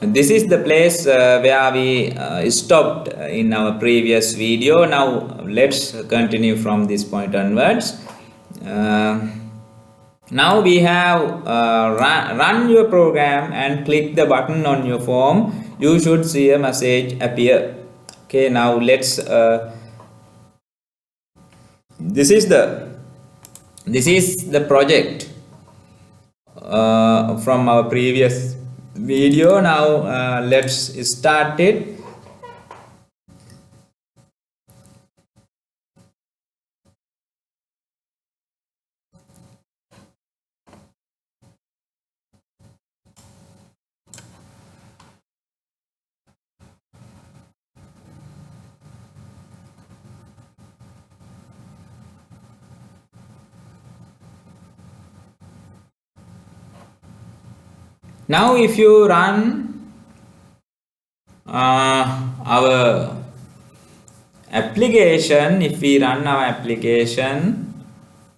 This is the place where we stopped in our previous video. Now let's continue from this point onwards. Now we have run your program and click the button on your form. You should see a message appear. Okay, now let's this is the project from our previous video. Now let's start it. Now if you run our application, if we run our application,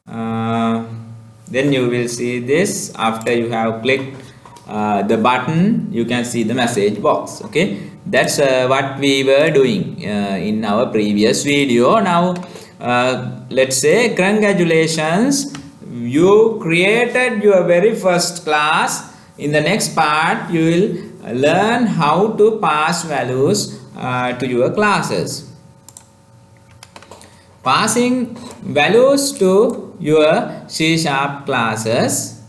then you will see this. After you have clicked the button, you can see the message box. Okay, that's what we were doing in our previous video. Now let's say congratulations, you created your very first class. In the next part, you will learn how to pass values to your classes. Passing values to your C# classes.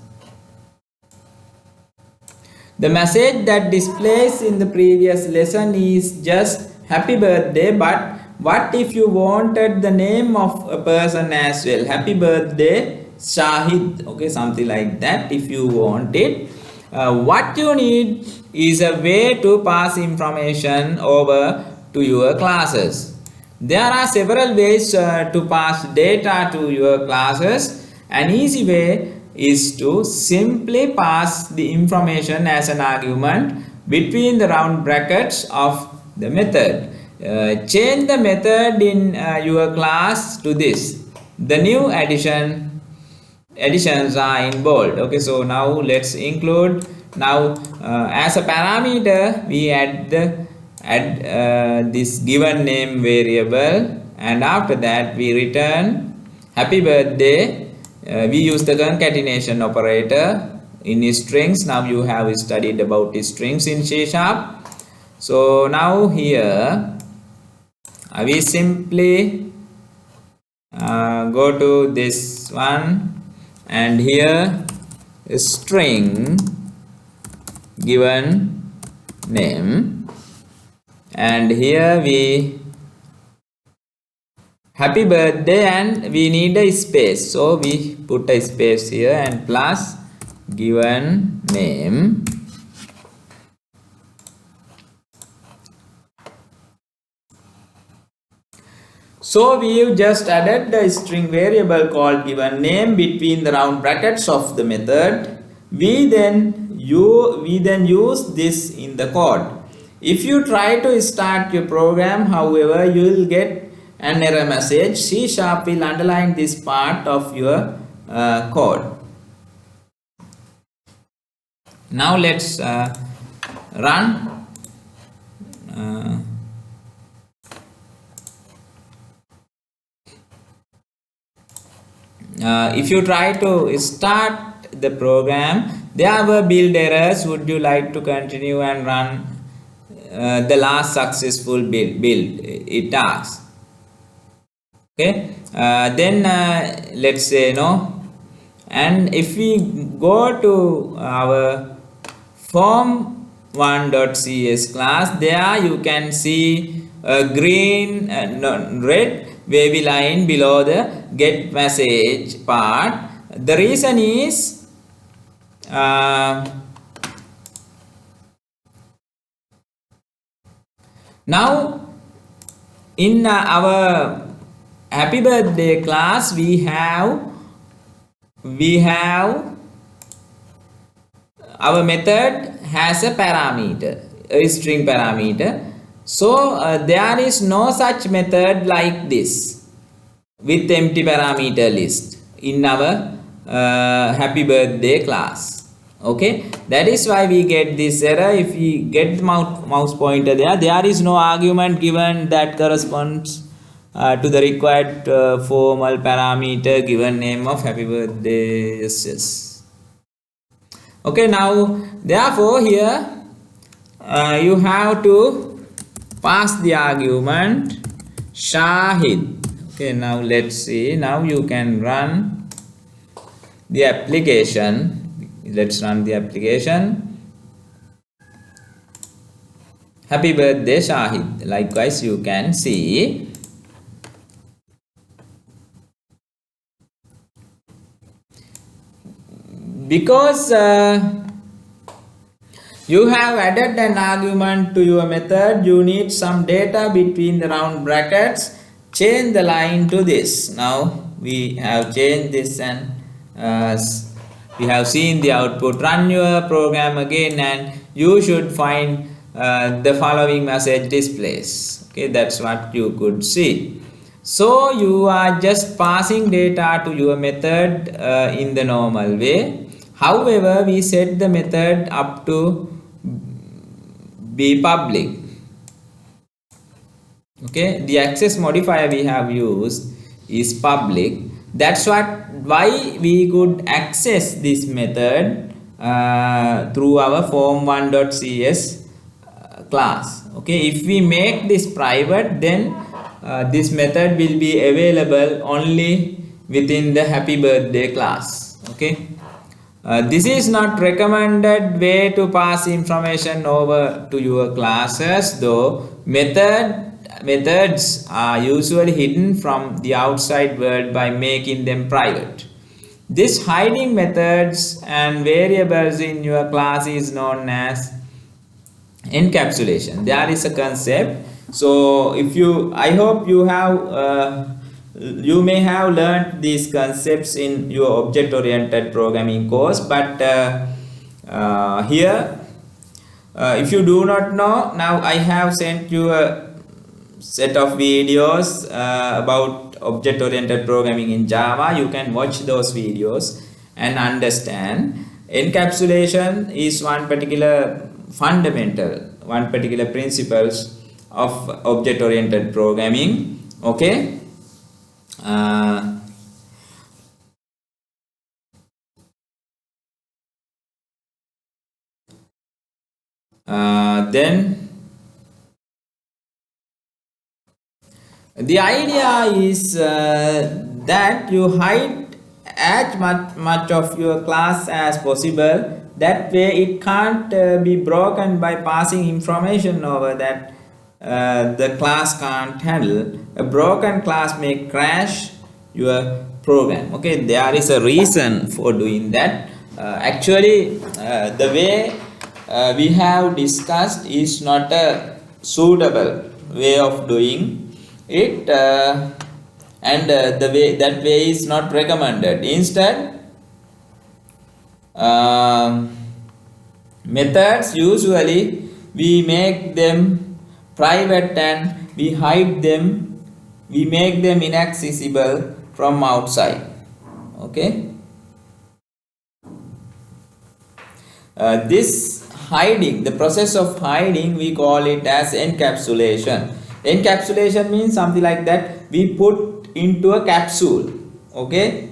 The message that displays in the previous lesson is just happy birthday, but what if you wanted the name of a person as well? Happy birthday Shahid, okay, something like that. If you want it, what you need is a way to pass information over to your classes. There are several ways to pass data to your classes. An easy way is to simply pass the information as an argument between the round brackets of the method. Change the method in your class to this. The new additions are in bold. Okay, so now let's include. Now as a parameter, we add this given name variable, and after that we return happy birthday. We use the concatenation operator in strings. Now you have studied about strings in C#. So now here we simply go to this one, and here string given name, and here we happy birthday, and we need a space, so we put a space here and plus given name. So we just added the string variable called given name between the round brackets of the method. We then use this in the code. If you try to start your program, however, you will get an error message. C# will underline this part of your code. Now let's run. If you try to start the program, there were build errors. Would you like to continue and run the last successful build? It asks. Okay, then let's say no. And if we go to our form1.cs class, there you can see a green red wavy line below the get message part. The reason is now in our happy birthday class we have our method has a parameter, a string parameter. So there is no such method like this with empty parameter list in our happy birthday class. Okay, that is why we get this error. If we get the mouse pointer there is no argument given that corresponds to the required formal parameter given name of happy birthday. Yes. Okay, now therefore here you have to pass the argument Shahid. Okay, now let's see. Now you can run the application. Let's run the application. Happy birthday Shahid. Likewise you can see because you have added an argument to your method, you need some data between the round brackets. Change the line to this. Now we have changed this and we have seen the output. Run your program again and you should find the following message displays. Okay, that's what you could see. So you are just passing data to your method in the normal way. However, we set the method up to be public. Okay, the access modifier we have used is public. That's why we could access this method through our form1.cs class. Okay, if we make this private, then this method will be available only within the happy birthday class. Okay, this is not recommended way to pass information over to your classes, though methods are usually hidden from the outside world by making them private. This hiding methods and variables in your class is known as encapsulation. There is a concept. So I hope you may have learned these concepts in your object oriented programming course, but here if you do not know, now I have sent you a set of videos about object oriented programming in Java. You can watch those videos and understand. Encapsulation is one particular principles of object oriented programming. Okay, then the idea is that you hide as much of your class as possible. That way it can't be broken by passing information over that the class can't handle. A broken class may crash your program. Okay, there is a reason for doing that. Actually the way we have discussed is not a suitable way of doing it, and that way is not recommended. Instead, methods usually we make them private and we hide them, we make them inaccessible from outside. Okay, this hiding, the process of hiding, we call it as encapsulation. Encapsulation means something like that. We put into a capsule. Okay,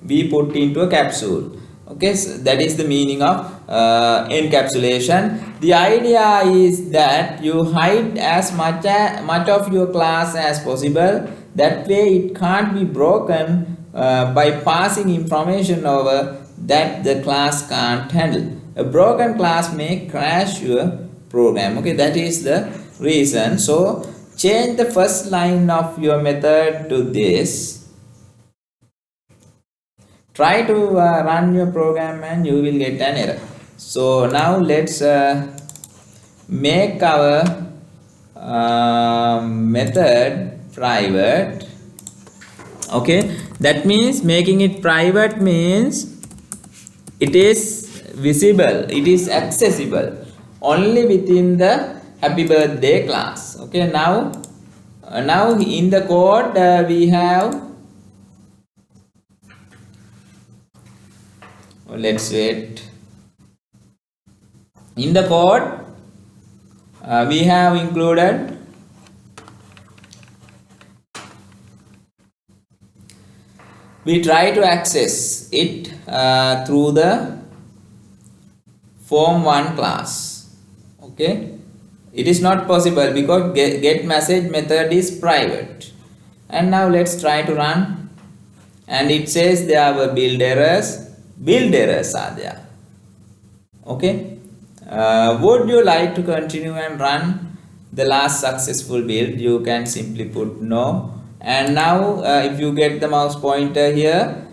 we put into a capsule. Okay, so that is the meaning of encapsulation. The idea is that you hide as much of your class as possible. That way it can't be broken by passing information over that the class can't handle. A broken class may crash your program. Okay, that is the reason. So change the first line of your method to this. Try to run your program and you will get an error. So now let's make our method private. Okay, that means making it private means it is visible, it is accessible only within the happy birthday class. Okay, now in the code we have, let's wait. In the code we have included we try to access it through the form1 class. Okay, it is not possible because get message method is private. And now let's try to run, and it says there were build errors are there. Okay, would you like to continue and run the last successful build? You can simply put no. And now if you get the mouse pointer here,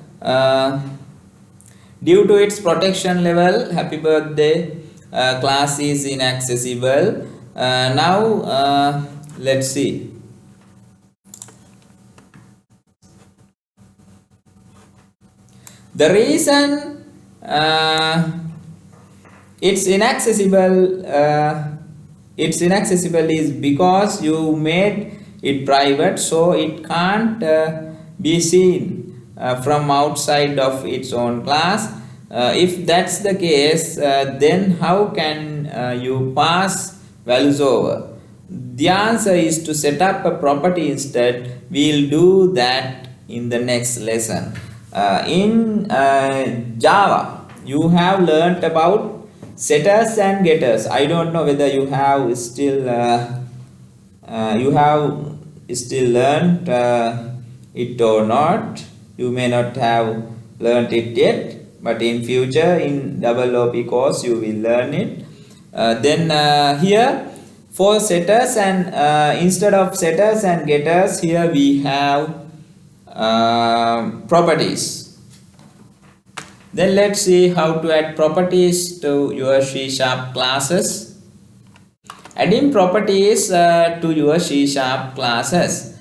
due to its protection level, happy birthday class is inaccessible. Now let's see. The reason it's inaccessible is because you made it private, so it can't be seen from outside of its own class. If that's the case, then how can you pass values over? The answer is to set up a property instead. We'll do that in the next lesson. In Java, you have learnt about setters and getters. I don't know whether you have still learnt it or not. You may not have learnt it yet, but in future in OOP course you will learn it. Then here for setters and instead of setters and getters, here we have properties. Then let's see how to add properties to your C# classes. Adding properties to your C# classes.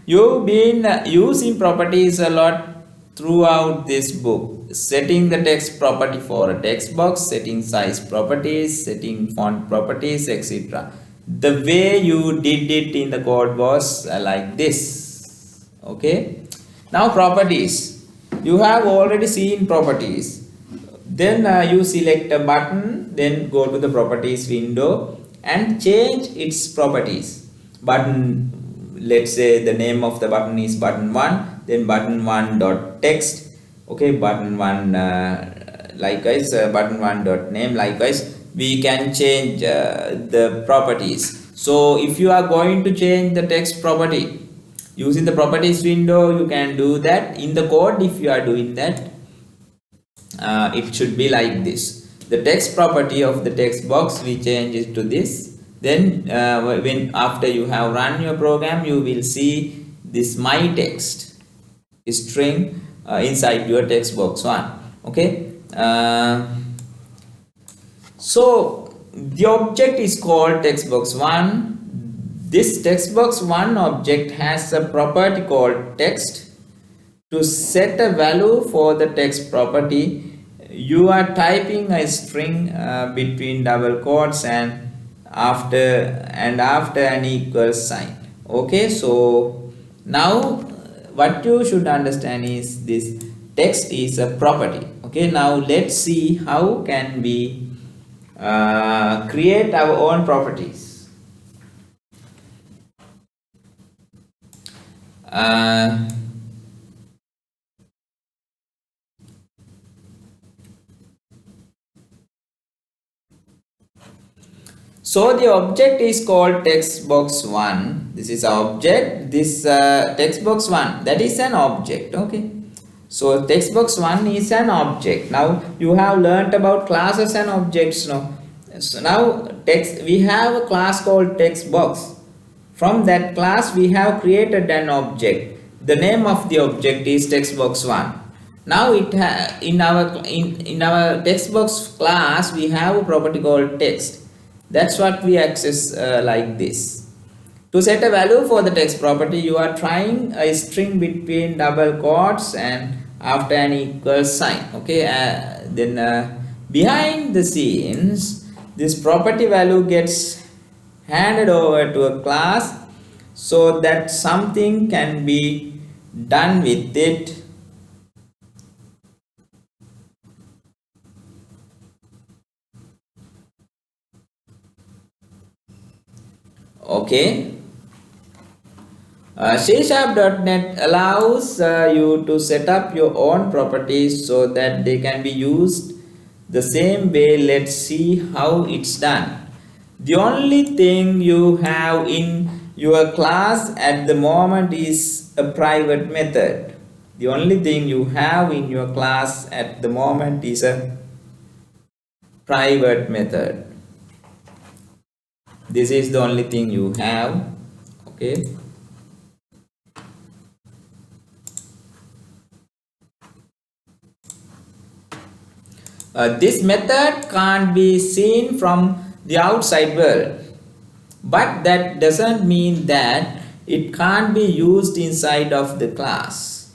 You've been using properties a lot throughout this book. Setting the text property for a text box, setting size properties, setting font properties, etc. The way you did it in the code was like this. Okay, now properties. You have already seen properties. Then you select a button, then go to the properties window and change its properties. Button, let's say the name of the button is button 1, then button 1 dot text. Okay, button 1 likewise button 1 dot name. Likewise we can change the properties. So if you are going to change the text property using the properties window, you can do that. In the code, if you are doing that, it should be like this. The text property of the text box, we change it to this. Then when after you have run your program, you will see this my text string inside your text box 1. Okay, so the object is called textbox1. This textbox1 object has a property called text. To set a value for the text property, you are typing a string between double quotes and after an equal sign. Okay, so now what you should understand is this text is a property. Okay, now let's see how can we create our own properties. So the object is called textbox1. This is our object. This textbox1, that is an object. Okay, so textbox1 is an object. Now you have learnt about classes and objects now. So now we have a class called textbox. From that class we have created an object. The name of the object is textbox1. Now in our textbox class we have a property called text. That's what we access like this. To set a value for the text property, you are trying a string between double quotes and after an equal sign. Okay, then behind the scenes, this property value gets handed over to a class so that something can be done with it. Okay. C#.NET allows you to set up your own properties so that they can be used the same way. Let's see how it's done. The only thing you have in your class at the moment is a private method. The only thing you have in your class at the moment is a private method. This is the only thing you have. Okay. This method can't be seen from the outside world, but that doesn't mean that it can't be used inside of the class.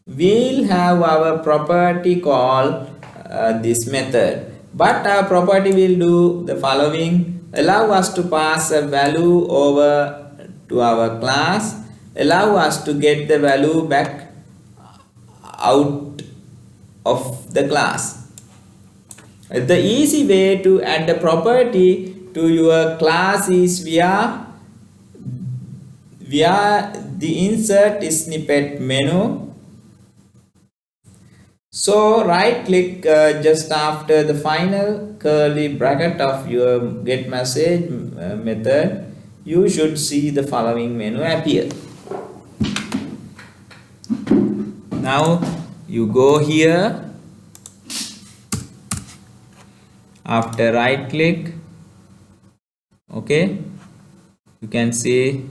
We'll have our property called this method, but our property will do the following: allow us to pass a value over to our class, allow us to get the value back out of the class. The easy way to add a property to your class is via the insert snippet menu. So right click just after the final curly bracket of your get message method. You should see the following menu appear. Now you go here. After right click, okay, you can see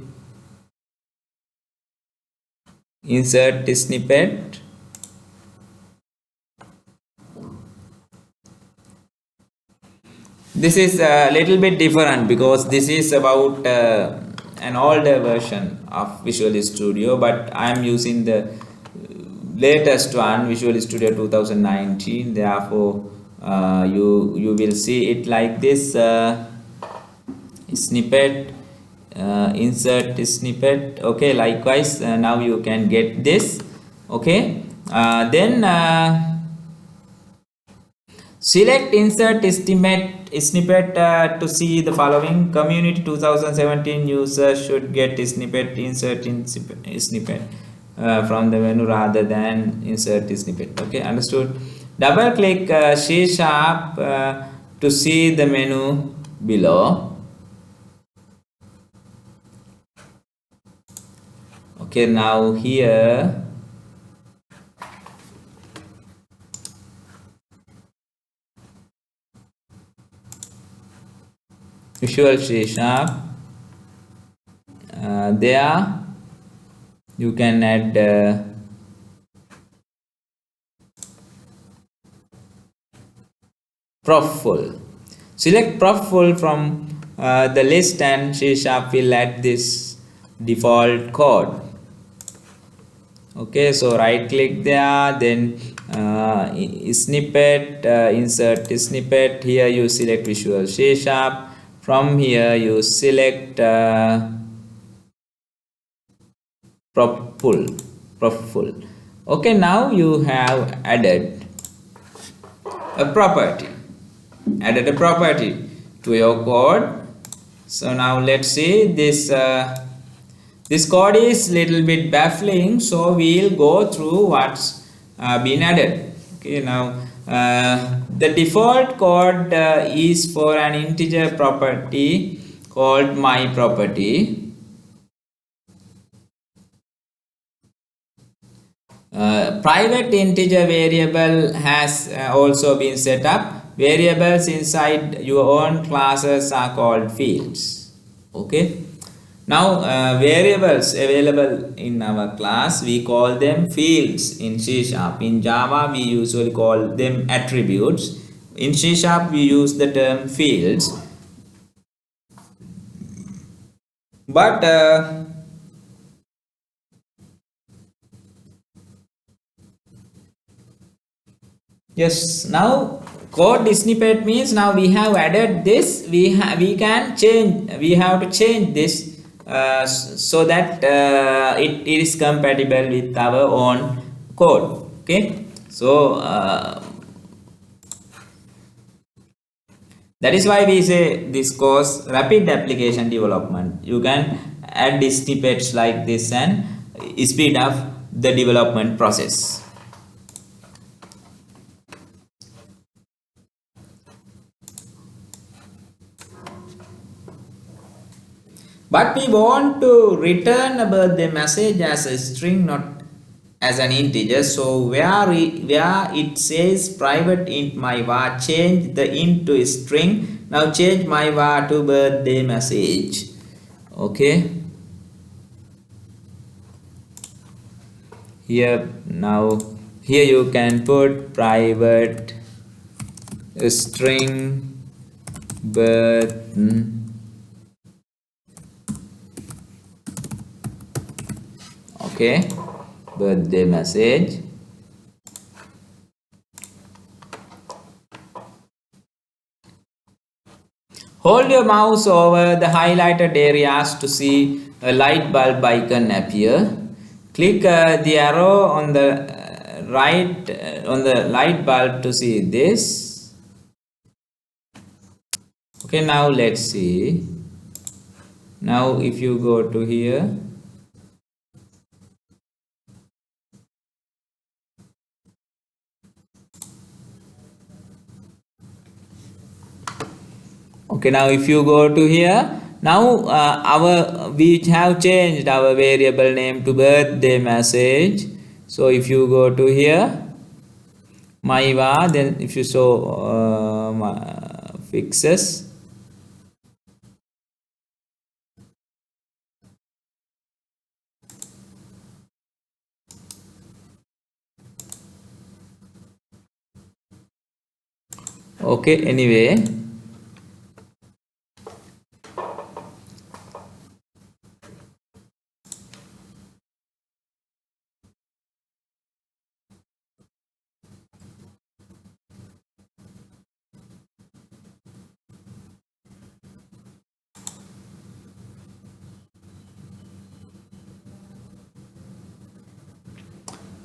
insert snippet. This is a little bit different because this is about an older version of Visual Studio, but I am using the latest one, Visual Studio 2019. Therefore you will see it like this, snippet, insert snippet. Okay, likewise now you can get this. Okay, then select insert snippet to see the following. Community 2017 user should get snippet, insert in snippet from the menu rather than insert snippet. Okay, understood. Double click C# to see the menu below. Okay, now here Visual C#, there you can add Proffull. Select Proffull from the list and C# will add this default code. Okay, so right click there, then snippet, insert snippet. Here you select Visual C#. From here you select Proffull. Okay, now you have added a property. Added a property to your code. So now let's see this. This code is little bit baffling, so we'll go through what's been added. Okay, now the default code is for an integer property called my property. Private integer variable has also been set up. Variables inside your own classes are called fields. Okay, now variables available in our class, we call them fields in C#. In Java we usually call them attributes. In C# we use the term fields, but yes, now code snippet means now we have added this. We have to change this so that it is compatible with our own code. Okay, so That is why we say this course rapid application development. You can add snippets like this and speed up the development process. But we want to return a birthday message as a string, not as an integer. So where it says private int my var, change the int to a string. Now change my var to birthday message. Okay. Here you can put private string birth. Okay, birthday message. Hold your mouse over the highlighted areas to see a light bulb icon appear. Click the arrow on the right on the light bulb to see this. Okay, now let's see. Now if you go to here, okay, now if you go to here, now we have changed our variable name to birthday message. So if you go to here, myvar, then if you show fixes, okay, anyway,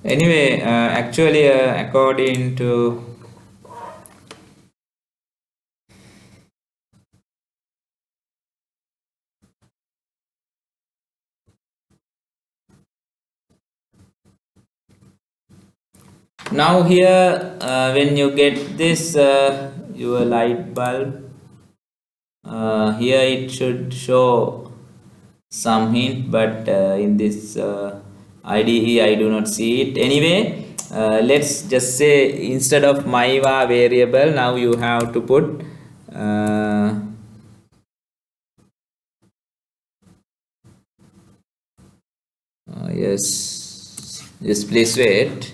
actually according to now here when you get this your light bulb, here it should show some hint, but in this IDE I do not see it. Anyway, let's just say instead of myvar variable, now you have to put yes, please wait.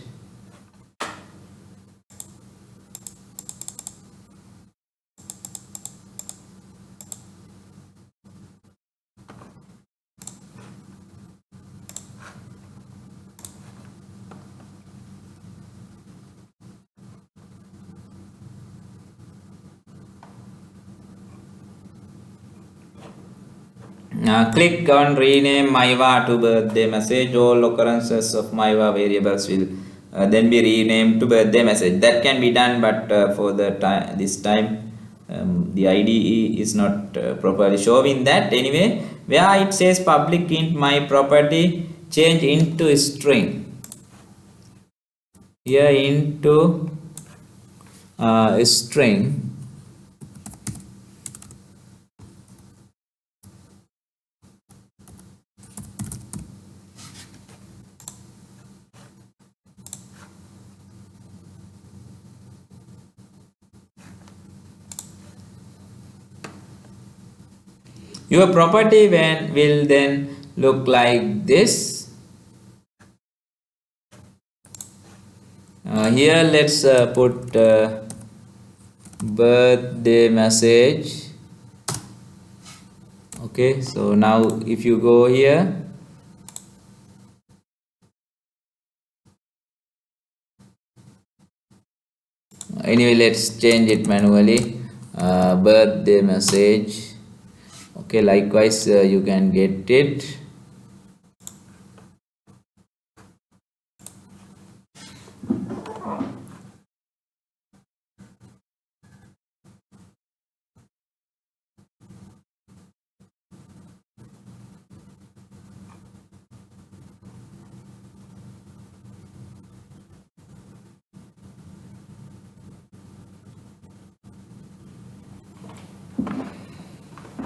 Click on rename myvar to birthday message. All occurrences of myvar variables will then be renamed to birthday message. That can be done, but for the time this time the IDE is not properly showing that. Anyway, where it says public int my property, change into string. Here into string. Your property will then look like this. Here let's put birthday message. Okay, so now if you go here, anyway, let's change it manually. Birthday message. Okay, likewise you can get it.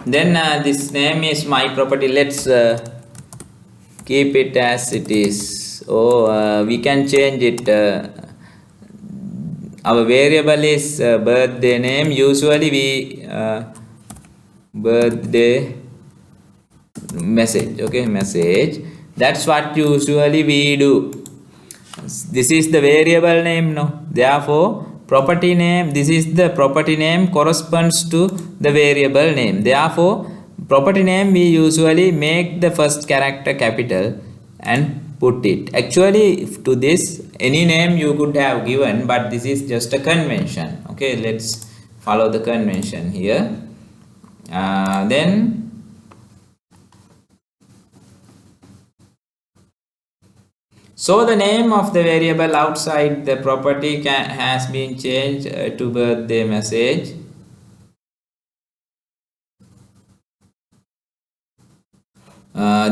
Then this name is my property. Let's keep it as it is. We can change it. Our variable is birthday name. Usually we birthday message. Okay, message. That's what usually we do. This is the variable name. No, therefore property name, this is the property name corresponds to the variable name. Therefore property name we usually make the first character capital and put it. Actually to this any name you could have given, but this is just a convention. Okay, let's follow the convention here. Then so the name of the variable outside the property has been changed to birthday message.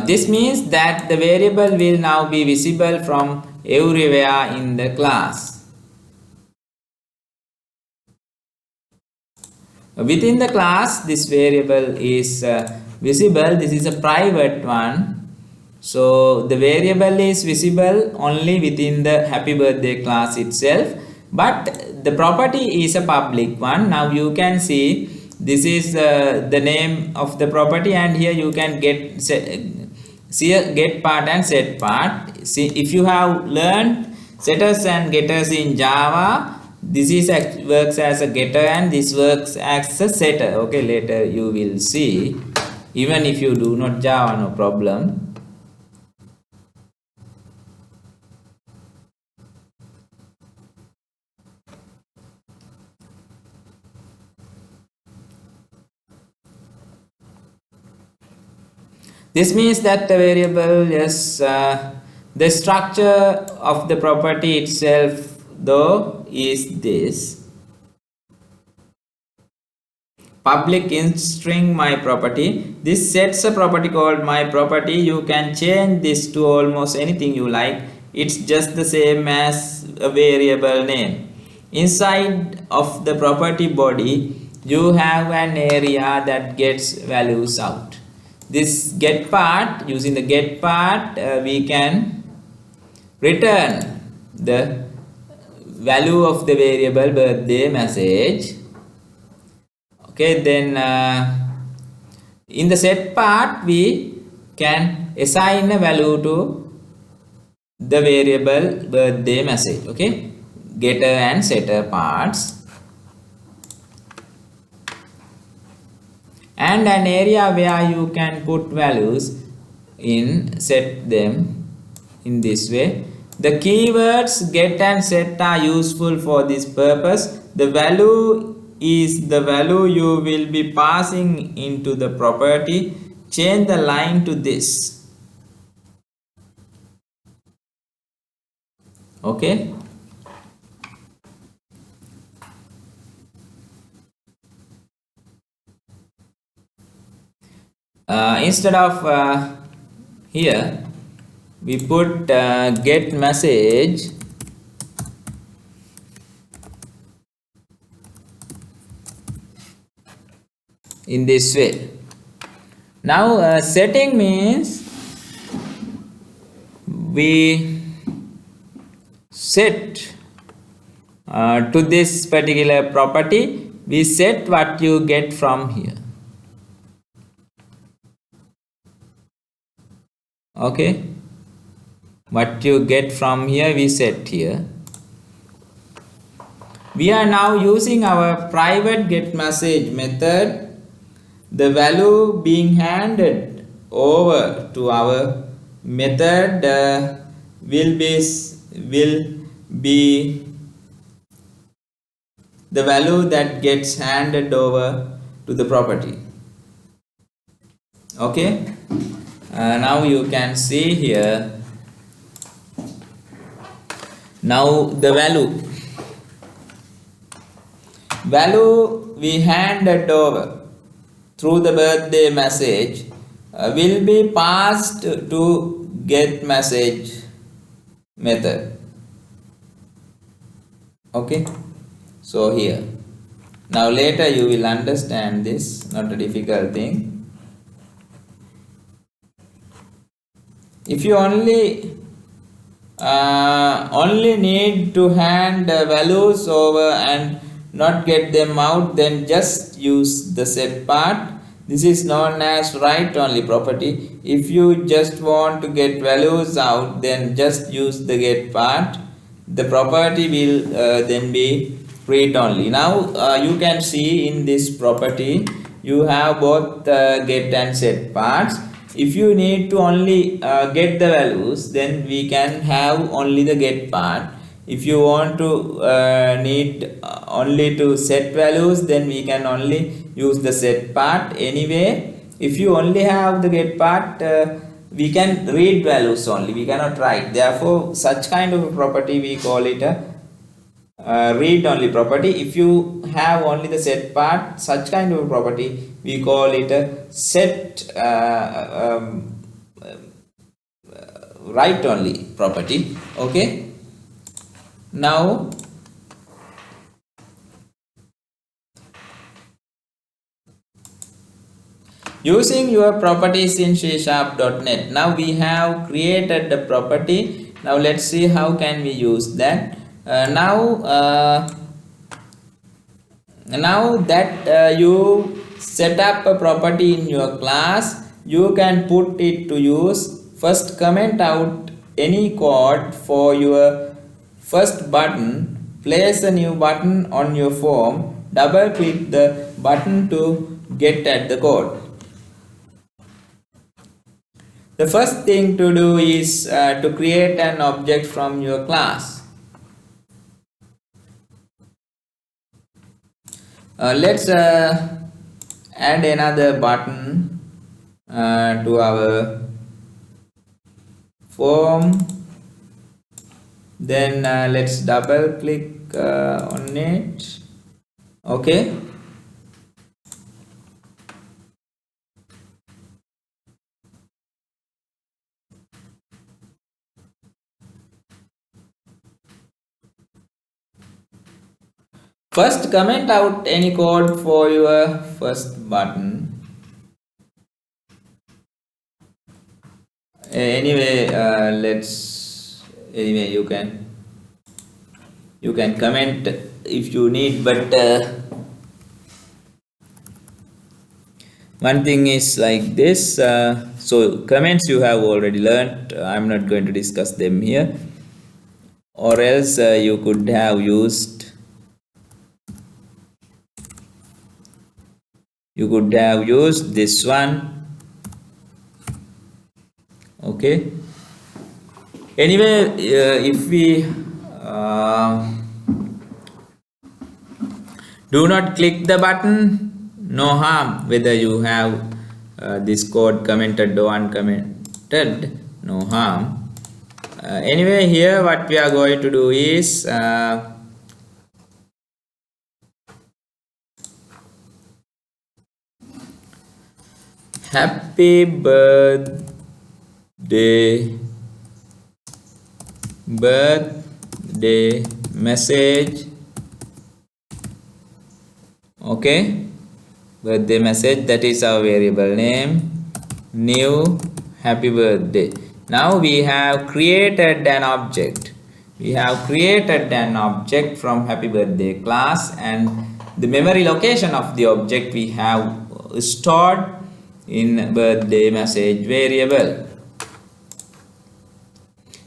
This means that the variable will now be visible from everywhere in the class. Within the class, this variable is visible. This is a private one. So the variable is visible only within the happy birthday class itself, but the property is a public one. Now you can see this is the name of the property, and here you can see a get part and set part. See, if you have learned setters and getters in Java, this is works as a getter and this works as a setter. Okay, later you will see. Even if you do not Java, no problem. This means that the variable is the structure of the property itself though is this public int string my property. This sets a property called my property. You can change this to almost anything you like. It's just the same as a variable name. Inside of the property body you have an area that gets values out. This get part, using the get part we can return the value of the variable birthday message. Okay, then in the set part we can assign a value to the variable birthday message. Okay, getter and setter parts, and an area where you can put values in, set them in this way. The keywords get and set are useful for this purpose. The value is the value you will be passing into the property. Change the line to this. Okay. Instead of here we put get message in this way. Now setting means we set to this particular property, we set what you get from here. Okay, what you get from here we set here. We are now using our private get message method. The value being handed over to our method will be the value that gets handed over to the property. Okay. Now you can see here, now the value we handed over through the birthday message will be passed to get message method. Okay, so here Now later you will understand this, not a difficult thing. If you only need to hand values over and not get them out, then just use the set part. This is known as write only property. If you just want to get values out, then just use the get part. The property will then be read only. Now you can see in this property you have both get and set parts. If you need to only get the values, then we can have only the get part. If you want to need only to set values, then we can only use the set part. Anyway, if you only have the get part, we can read values only, we cannot write. Therefore such kind of a property we call it a read only property. If you have only the set part, such kind of a property we call it a set write only property. Okay, now using your properties in C#.NET, now we have created the property. Now let's see how can we use that. Now that you set up a property in your class, you can put it to use. First, comment out any code for your first button, place a new button on your form, double click the button to get at the code. The first thing to do is to create an object from your class. Let's add another button to our form. Then let's double click on it. Okay, first comment out any code for your first button. Anyway, you can comment if you need, but one thing is like this. So comments you have already learned, I'm not going to discuss them here. Or else you could have used this one. Okay, anyway, if we do not click the button, no harm whether you have this code commented or uncommented, no harm. Anyway, here what we are going to do is happy birthday message. Okay, birthday message, that is our variable name, new happy birthday. Now we have created an object. From happy birthday class, and the memory location of the object we have stored in birthday message variable.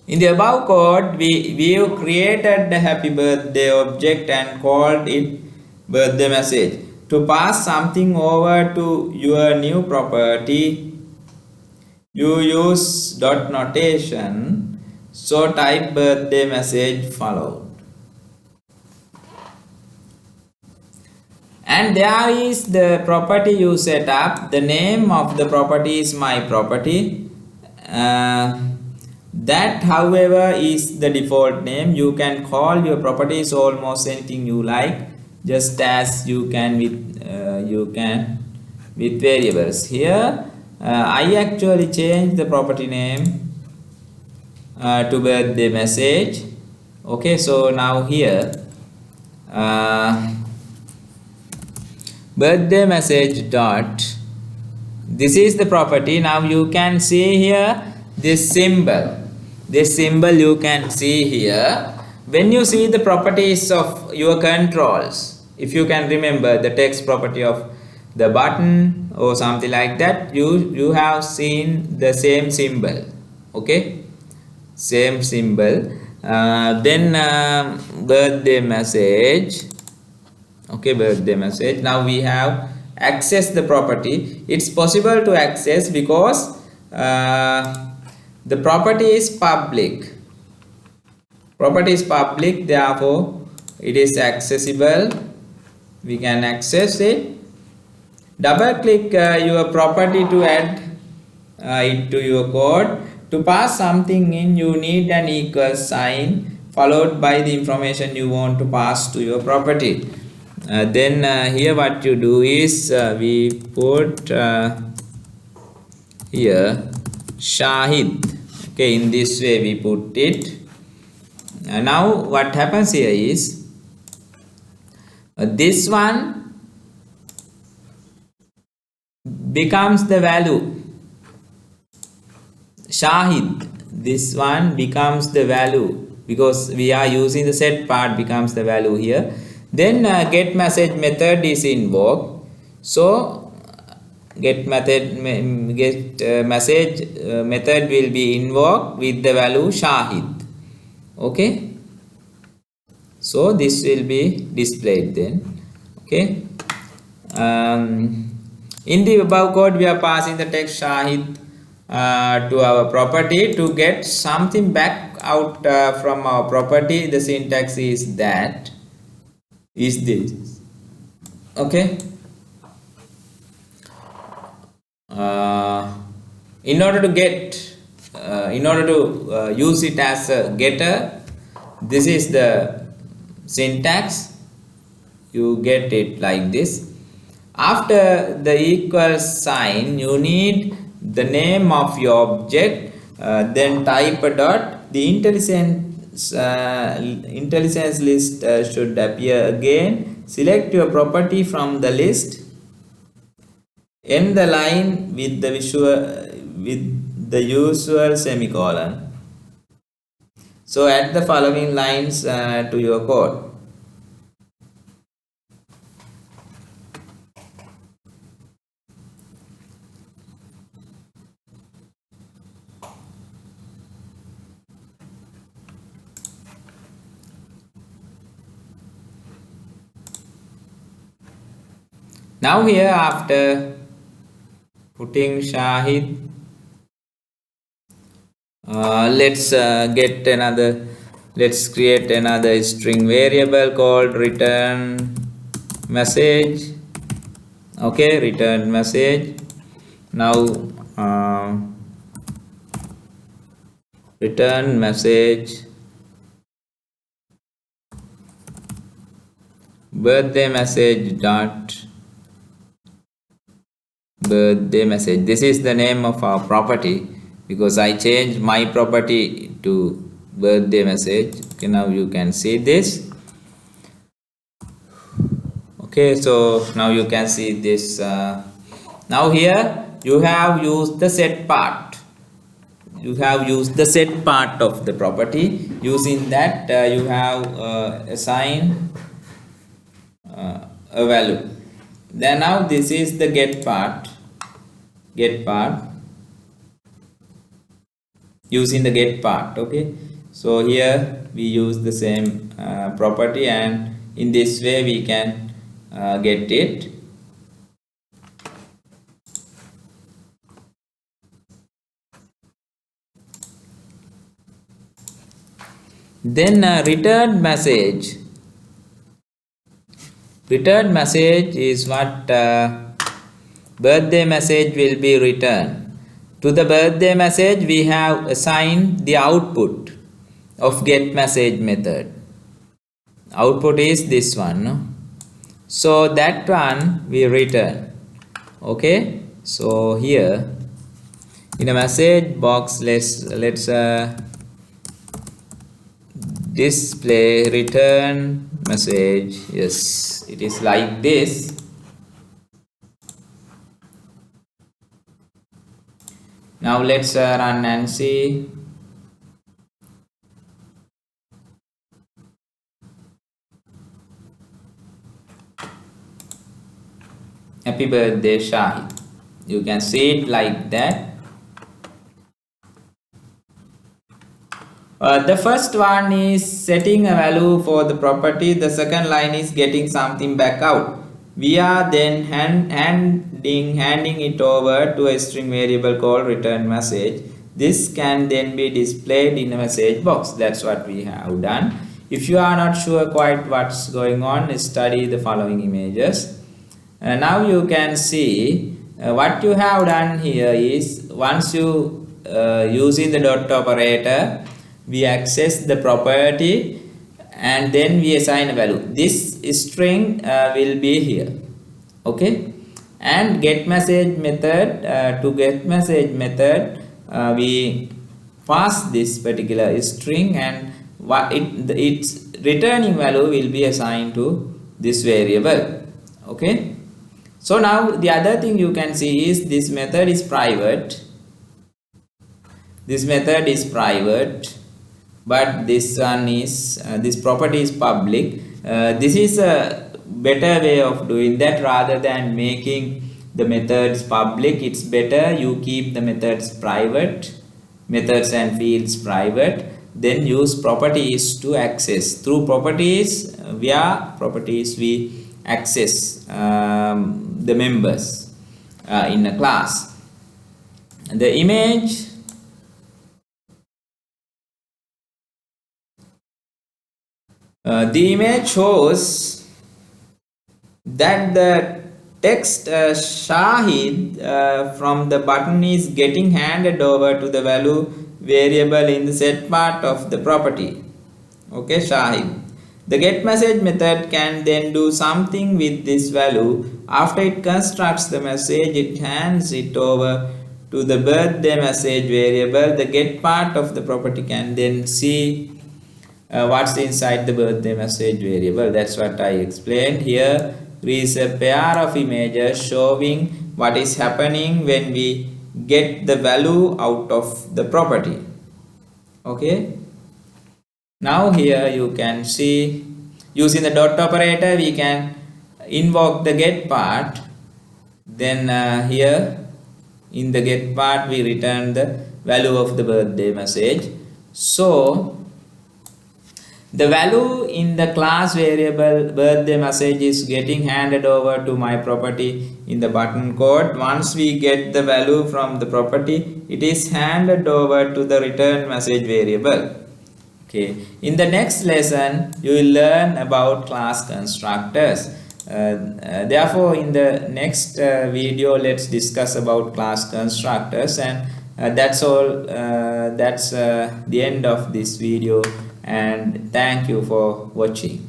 In the above code, we have created the happy birthday object and called it birthday message. To pass something over to your new property, you use dot notation. So type birthday message followed. And there is the property you set up. The name of the property is my property. That, however, is the default name. You can call your properties almost anything you like, just as you can with variables. Here I actually changed the property name to birthday message. Okay, so now here birthday message dot, this is the property. Now you can see here this symbol you can see here. When you see the properties of your controls, if you can remember the text property of the button or something like that, you have seen the same symbol. Okay, same symbol. Then birthday message. Okay, birthday message. Now we have access the property. It's possible to access because the property is public. Property is public, therefore it is accessible. We can access it. Double click your property to add it to your code. To pass something in, you need an equal sign followed by the information you want to pass to your property. Then here what you do is we put here Shahid. Okay, in this way we put it. Now what happens here is this one becomes the value. Shahid, this one becomes the value because we are using the set part, becomes the value here. Then get message method is invoked. So get message method will be invoked with the value Shahid. Okay, so this will be displayed then. Okay, in the above code we are passing the text Shahid to our property. To get something back out from our property, the syntax is this. Okay, in order to use it as a getter, this is the syntax. You get it like this. After the equal sign, you need the name of your object, then type a dot. The intelligence list should appear again. Select your property from the list. End the line with the usual semicolon. So add the following lines to your code. Now here, after putting Shahid, let's create another string variable called return message. Okay, return message. Now return message birthday message dot birthday message. This is the name of our property because I changed my property to birthday message. Okay, now you can see this. Okay, so now you can see this. Now here you have used the set part. You have used the set part of the property. Using that you have assigned a value. Then now this is the get part. Using the get part. Okay, so here we use the same property, and in this way we can get it. Then return message. Return message is what birthday message will be returned. To the birthday message we have assigned the output of get message method. Output is this one, no? So that one we return. Okay, so here in a message box, let's display return message. Yes, it is like this. Now let's run and see. Happy birthday, Shahid. You can see it like that. The first one is setting a value for the property. The second line is getting something back out. We are then handing it over to a string variable called return message. This can then be displayed in a message box. That's what we have done. If you are not sure quite what's going on, study the following images. Now you can see what you have done here is once you using the dot operator, we access the property and then we assign a value. This string will be here, okay, and get message method, to get message method we pass this particular string and what its returning value will be assigned to this variable, okay. So now the other thing you can see is this method is private. This method is private, but this one is this property is public. This is a better way of doing that. Rather than making the methods public, it's better you keep the methods private, methods and fields private, then use properties to access. Through properties, via properties we access the members in a class. The image shows that the text Shahid from the button is getting handed over to the value variable in the set part of the property, okay, Shahid. The get message method can then do something with this value. After it constructs the message, it hands it over to the birthday message variable. The get part of the property can then see what's inside the birthday message variable. That's what I explained here. There is a pair of images showing what is happening when we get the value out of the property, okay. Now here you can see using the dot operator we can invoke the get part. Then here in the get part we return the value of the birthday message. So the value in the class variable birthday message is getting handed over to my property in the button code. Once we get the value from the property, it is handed over to the return message variable. Okay, in the next lesson you will learn about class constructors. Therefore in the next video let's discuss about class constructors, and that's all. That's the end of this video, and thank you for watching.